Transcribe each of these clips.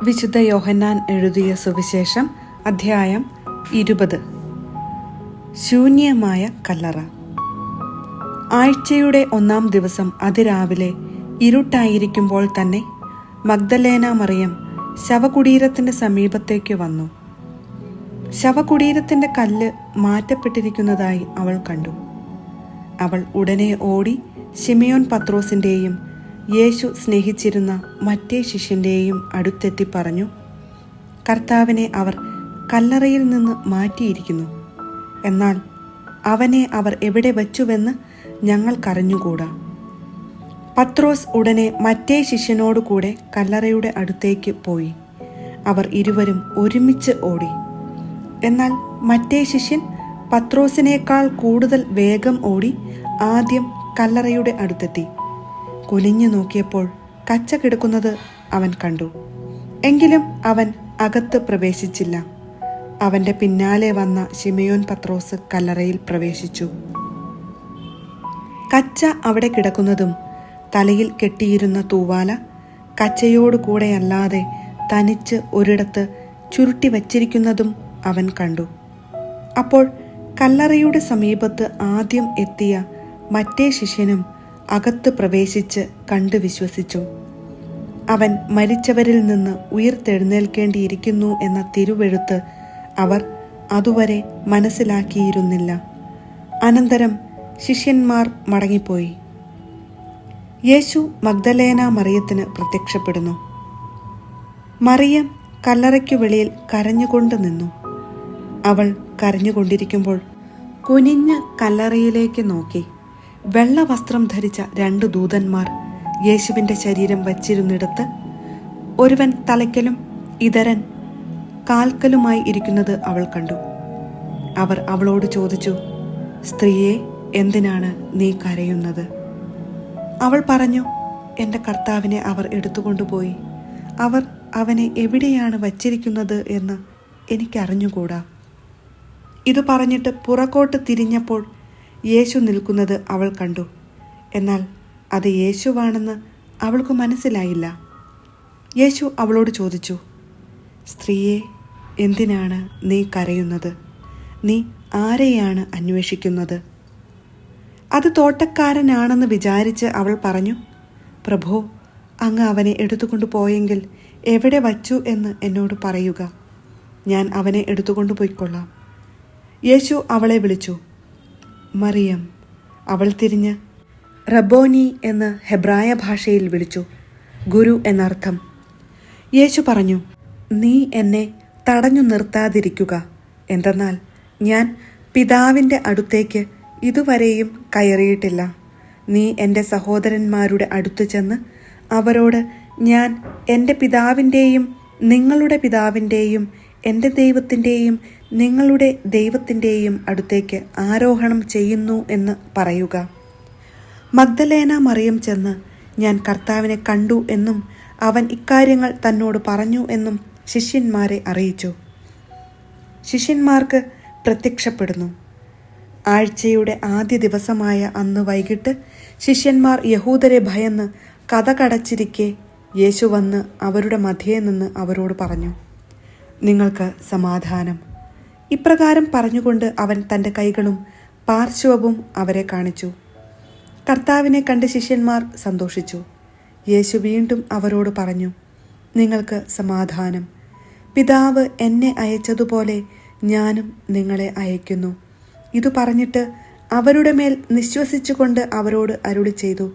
വിശുദ്ധ യോഹന്നാൻ എഴുതിയ സുവിശേഷം അധ്യായം 20. ശൂന്യമായ കല്ലറ. ആഴ്ചയുടെ 1-ാം ദിവസം അതിരാവിലെ ഇരുട്ടായിരിക്കുമ്പോൾ തന്നെ മഗ്ദലേന മറിയം ശവകുടീരത്തിന്റെ സമീപത്തേക്ക് വന്നു. ശവകുടീരത്തിന്റെ കല്ല് മാറ്റപ്പെട്ടിരിക്കുന്നതായി അവൾ കണ്ടു. അവൾ ഉടനെ ഓടി ശിമയോൻ പത്രോസിന്റെയും യേശു സ്നേഹിച്ചിരുന്ന മറ്റേ ശിഷ്യന്റെയും അടുത്തെത്തി പറഞ്ഞു, കർത്താവിനെ അവർ കല്ലറയിൽ നിന്ന് മാറ്റിയിരിക്കുന്നു. എന്നാൽ അവനെ അവർ എവിടെ വച്ചുവെന്ന് ഞങ്ങൾക്കറിഞ്ഞുകൂടാ. പത്രോസ് ഉടനെ മറ്റേ ശിഷ്യനോടുകൂടെ കല്ലറയുടെ അടുത്തേക്ക് പോയി. അവർ ഇരുവരും ഒരുമിച്ച് ഓടി. എന്നാൽ മറ്റേ ശിഷ്യൻ പത്രോസിനേക്കാൾ കൂടുതൽ വേഗം ഓടി ആദ്യം കല്ലറയുടെ അടുത്തെത്തി. കുനിഞ്ഞു നോക്കിയപ്പോൾ കച്ച കിടക്കുന്നത് അവൻ കണ്ടു. എങ്കിലും അവൻ അകത്ത് പ്രവേശിച്ചില്ല. അവന്റെ പിന്നാലെ വന്ന ശിമയോൻ പത്രോസ് കല്ലറയിൽ പ്രവേശിച്ചു. കച്ച അവിടെ കിടക്കുന്നതും തലയിൽ കെട്ടിയിരുന്ന തൂവാല കച്ചയോടുകൂടെയല്ലാതെ തനിച്ച് ഒരിടത്ത് ചുരുട്ടി വച്ചിരിക്കുന്നതും അവൻ കണ്ടു. അപ്പോൾ കല്ലറയുടെ സമീപത്ത് ആദ്യം എത്തിയ മറ്റേ ശിഷ്യനും അകത്ത് പ്രവേശിച്ച് കണ്ടു വിശ്വസിച്ചു. അവൻ മരിച്ചവരിൽ നിന്ന് ഉയിർത്തെഴുന്നേൽക്കേണ്ടിയിരിക്കുന്നു എന്ന തിരുവെഴുത്ത് അവർ അതുവരെ മനസ്സിലാക്കിയിരുന്നില്ല. അനന്തരം ശിഷ്യന്മാർ മടങ്ങിപ്പോയി. യേശു മഗ്ദലേന മറിയത്തിന് പ്രത്യക്ഷപ്പെടുന്നു. മറിയം കല്ലറയ്ക്കു വെളിയിൽ കരഞ്ഞുകൊണ്ട് നിന്നു. അവൾ കരഞ്ഞുകൊണ്ടിരിക്കുമ്പോൾ കുനിഞ്ഞ് കല്ലറയിലേക്ക് നോക്കി. വെള്ള വസ്ത്രം ധരിച്ച 2 ദൂതന്മാർ യേശുവിൻ്റെ ശരീരം വച്ചിരുന്നിടത്ത് ഒരുവൻ തലയ്ക്കലും ഇതരൻ കാൽക്കലുമായി ഇരിക്കുന്നത് അവൾ കണ്ടു. അവർ അവളോട് ചോദിച്ചു, സ്ത്രീയെ, എന്തിനാണ് നീ കരയുന്നത്? അവൾ പറഞ്ഞു, എൻ്റെ കർത്താവിനെ അവർ എടുത്തുകൊണ്ടുപോയി. അവർ അവനെ എവിടെയാണ് വച്ചിരിക്കുന്നത് എന്ന് എനിക്കറിഞ്ഞുകൂടാ. ഇത് പറഞ്ഞിട്ട് പുറകോട്ട് തിരിഞ്ഞപ്പോൾ യേശു നിൽക്കുന്നത് അവൾ കണ്ടു. എന്നാൽ അത് യേശുവാണെന്ന് അവൾക്ക് മനസ്സിലായില്ല. യേശു അവളോട് ചോദിച്ചു, സ്ത്രീയെ, എന്തിനാണ് നീ കരയുന്നത്? നീ ആരെയാണ് അന്വേഷിക്കുന്നത്? അത് തോട്ടക്കാരനാണെന്ന് വിചാരിച്ച് അവൾ പറഞ്ഞു, പ്രഭോ, അങ്ങ് അവനെ എടുത്തുകൊണ്ടു പോയെങ്കിൽ എവിടെ വച്ചു എന്ന് എന്നോട് പറയുക. ഞാൻ അവനെ എടുത്തുകൊണ്ടു പോയിക്കൊള്ളാം. യേശു അവളെ വിളിച്ചു, മറിയം. അവൾ തിരിഞ്ഞ് റബ്ബോനി എന്ന് ഹെബ്രായ ഭാഷയിൽ വിളിച്ചു, ഗുരു എന്നർത്ഥം. യേശു പറഞ്ഞു, നീ എന്നെ തടഞ്ഞു നിർത്താതിരിക്കുക. എന്തെന്നാൽ ഞാൻ പിതാവിൻ്റെ അടുത്തേക്ക് ഇതുവരെയും കയറിയിട്ടില്ല. നീ എൻ്റെ സഹോദരന്മാരുടെ അടുത്ത് ചെന്ന് അവരോട്, ഞാൻ എൻ്റെ പിതാവിൻ്റെയും നിങ്ങളുടെ പിതാവിൻ്റെയും എൻ്റെ ദൈവത്തിൻ്റെയും നിങ്ങളുടെ ദൈവത്തിൻ്റെയും അടുത്തേക്ക് ആരോഹണം ചെയ്യുന്നു എന്ന് പറയുക. മഗ്ദലേന മറിയം ചെന്ന്, ഞാൻ കർത്താവിനെ കണ്ടു എന്നും അവൻ ഇക്കാര്യങ്ങൾ തന്നോട് പറഞ്ഞു എന്നും ശിഷ്യന്മാരെ അറിയിച്ചു. ശിഷ്യന്മാർക്ക് പ്രത്യക്ഷപ്പെടുന്നു. ആഴ്ചയുടെ ആദ്യ ദിവസമായ അന്ന് വൈകിട്ട് ശിഷ്യന്മാർ യഹൂദരെ ഭയന്ന് കതകടച്ചിരിക്കെ യേശു വന്ന് അവരുടെ മധ്യേ നിന്ന് അവരോട് പറഞ്ഞു, നിങ്ങൾക്ക് സമാധാനം. ഇപ്രകാരം പറഞ്ഞുകൊണ്ട് അവൻ തൻ്റെ കൈകളും പാർശ്വവും അവരെ കാണിച്ചു. കർത്താവിനെ കണ്ട് ശിഷ്യന്മാർ സന്തോഷിച്ചു. യേശു വീണ്ടും അവരോട് പറഞ്ഞു, നിങ്ങൾക്ക് സമാധാനം. പിതാവ് എന്നെ അയച്ചതുപോലെ ഞാനും നിങ്ങളെ അയക്കുന്നു. ഇത് പറഞ്ഞിട്ട് അവരുടെ മേൽ നിശ്വസിച്ചുകൊണ്ട് അവരോട് അരുളി ചെയ്തു,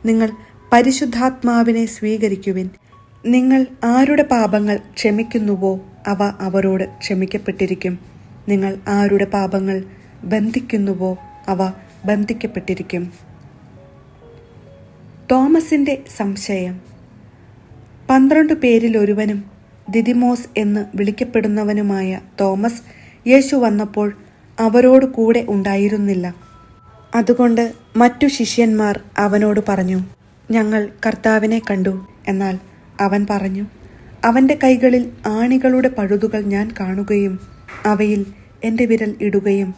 നിങ്ങൾ പരിശുദ്ധാത്മാവിനെ സ്വീകരിക്കുവിൻ. നിങ്ങൾ ആരുടെ പാപങ്ങൾ ക്ഷമിക്കുന്നുവോ അവ അവരോട് ക്ഷമിക്കപ്പെട്ടിരിക്കും. നിങ്ങൾ ആരുടെ പാപങ്ങൾ ബന്ധിക്കുന്നുവോ അവ ബന്ധിക്കപ്പെട്ടിരിക്കും. തോമസിന്റെ സംശയം. 12 പേരിൽ ഒരുവനും ദിദിമോസ് എന്ന് വിളിക്കപ്പെടുന്നവനുമായ തോമസ് യേശു വന്നപ്പോൾ അവരോട് കൂടെ ഉണ്ടായിരുന്നില്ല. അതുകൊണ്ട് മറ്റു ശിഷ്യന്മാർ അവനോട് പറഞ്ഞു, ഞങ്ങൾ കർത്താവിനെ കണ്ടു. എന്നാൽ അവൻ പറഞ്ഞു, അവൻ്റെ കൈകളിൽ ആണികളുടെ പഴുതുകൾ ഞാൻ കാണുകയും അവയിൽ എൻ്റെ വിരൽ ഇടുകയും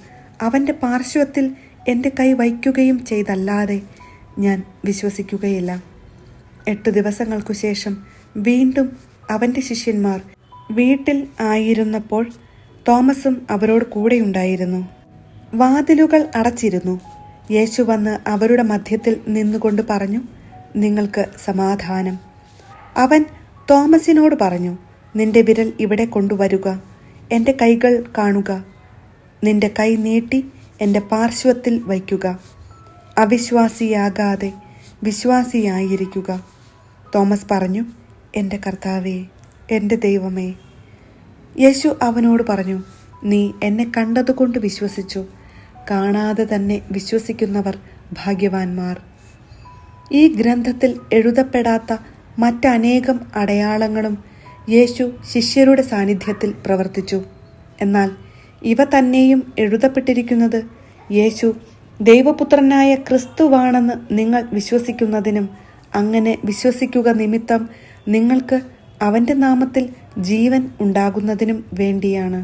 അവൻ്റെ പാർശ്വത്തിൽ എൻ്റെ കൈ വയ്ക്കുകയും ചെയ്തല്ലാതെ ഞാൻ വിശ്വസിക്കുകയില്ല. 8 ദിവസങ്ങൾക്കു ശേഷം വീണ്ടും അവൻ്റെ ശിഷ്യന്മാർ വീട്ടിൽ ആയിരുന്നപ്പോൾ തോമസും അവരോട് കൂടെയുണ്ടായിരുന്നു. വാതിലുകൾ അടച്ചിരുന്നു. യേശു വന്ന് അവരുടെ മധ്യത്തിൽ നിന്നുകൊണ്ട് പറഞ്ഞു, നിങ്ങൾക്ക് സമാധാനം. അവൻ തോമസിനോട് പറഞ്ഞു, നിന്റെ വിരൽ ഇവിടെ കൊണ്ടുവരുക, എൻ്റെ കൈകൾ കാണുക. നിന്റെ കൈ നീട്ടി എൻ്റെ പാർശ്വത്തിൽ വയ്ക്കുക. അവിശ്വാസിയാകാതെ വിശ്വാസിയായിരിക്കുക. തോമസ് പറഞ്ഞു, എൻ്റെ കർത്താവേ, എൻ്റെ ദൈവമേ. യേശു അവനോട് പറഞ്ഞു, നീ എന്നെ കണ്ടതുകൊണ്ട് വിശ്വസിച്ചു. കാണാതെ തന്നെ വിശ്വസിക്കുന്നവർ ഭാഗ്യവാന്മാർ. ഈ ഗ്രന്ഥത്തിൽ എഴുതപ്പെടാത്ത മറ്റനേകം അടയാളങ്ങളും യേശു ശിഷ്യരുടെ സാന്നിധ്യത്തിൽ പ്രവർത്തിച്ചു. എന്നാൽ ഇവ തന്നെയും എഴുതപ്പെട്ടിരിക്കുന്നത് യേശു ദൈവപുത്രനായ ക്രിസ്തുവാണെന്ന് നിങ്ങൾ വിശ്വസിക്കുന്നതിനും അങ്ങനെ വിശ്വസിക്കുക നിമിത്തം നിങ്ങൾക്ക് അവൻ്റെ നാമത്തിൽ ജീവൻ ഉണ്ടാകുന്നതിനും വേണ്ടിയാണ്.